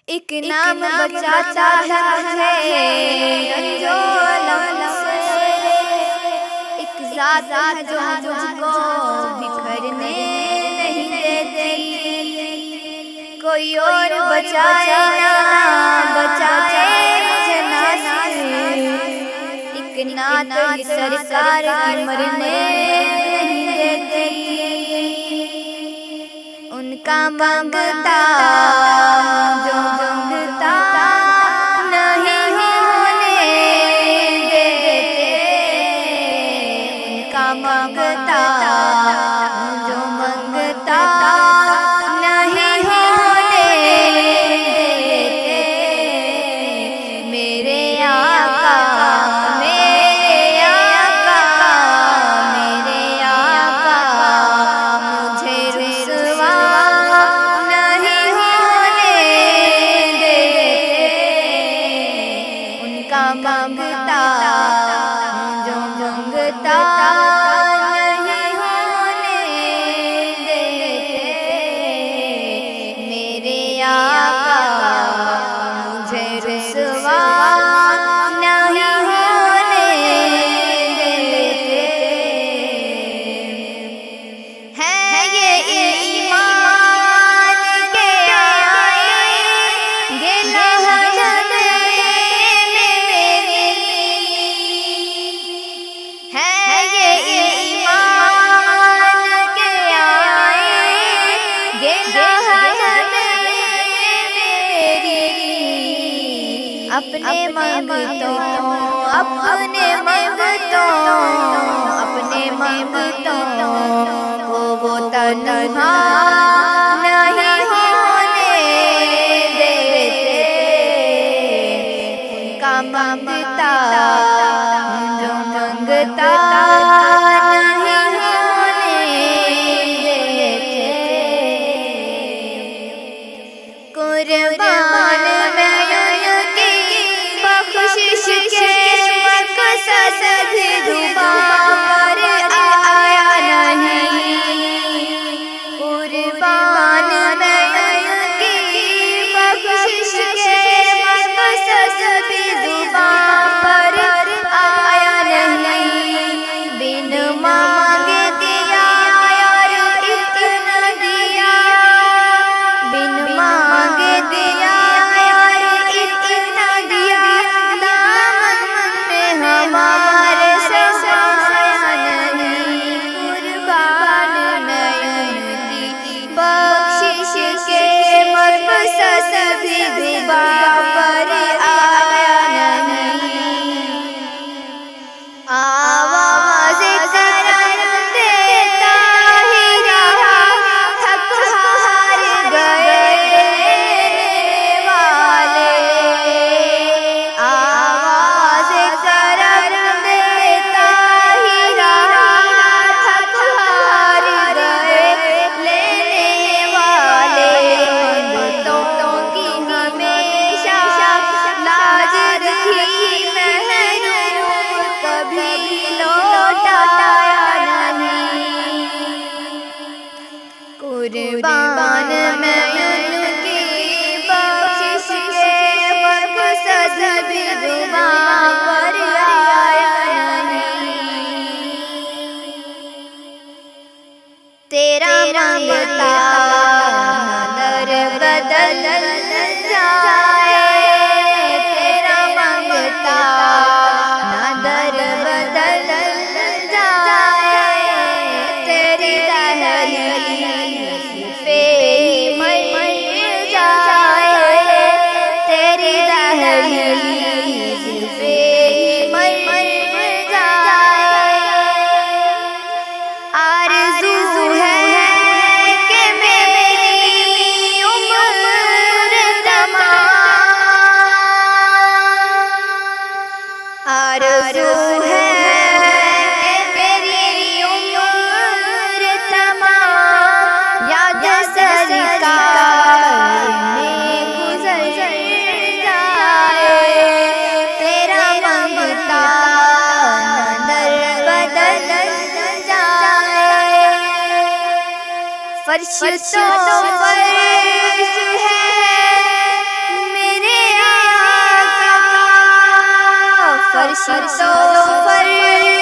ایک نام بچاتا ہے مجھے رنجو علم سے، ایک ذات ہے جو مجھ کو بکھرنے نہیں دیتی، کوئی اور بچائے نہ بچائے مجھے ناصر، ایک نعت ہی سرکار کی مرنے نہیں دیتی، ان کا مانگتا جو مانگتا نہیں ہونے دیتے، ان کا مانگتا جو مانگتا نہیں ہونے دیتے، میرے آقا میرے آقا میرے آقا مجھے رسوا نہیں ہونے دیتے، ان کا مانگتا جو مانگتا نہیں ہونے دیتے، میرے آقا مجھے رسوا نہیں ہونے دیتے، ہے یہ ایمان کے آئے گے لہجت میری، ہے یہ ایمان کے آئے گے لہجت میری، اپنے مانگتوں اپنے مانگتوں اپنے مانگتوں کو وہ تنہا نہیں ہونے دیتے، ان کا مانگتا جو مانگتا نہیں ہونے دیتے، قربان میں ان کی بخشش کے مقصد بھی زبان پر آیا نہیں، قربان میں ان کی بخشش کے مقصد بھی زبان پر آیا نہیں، بن مانگے دیا اور اتنا دیا، بن مانگے دیا اور اتنا دیا، دامن میں ہمارے سمایا نہیں، قربان میں ان کی بخشش کے مقصد بھی زبان پر آیا نہیں، آواز کرم دیتا ہی رہا، تھک ہار گئے لینے والے، آواز کرم دیتا ہی رہا، تھک ہار گئے لینے والے، منگتوں کی ہمیشہ لاج رکھی محروم کبھی لوٹایا نہیں، قربان میں ان کی بخشش کے مقصد بھی زبان پر آیا نہیں، تیرا مانگتا نہ در بدل جائے، تیرا مانگتا نہ در بدل جائے، تیری دہلیز پہ ہی مر جائے، تیری دہلیز پہ ہی مر جائے، آرزو ہے کہ میری عمر تمام، آرزو ہے کہ میری عمر تمام یاد سرکار میں گزر جائے، تیرا مانگتا نہ در بدل جائے، فرشتوں پر ہے فرش تو فرش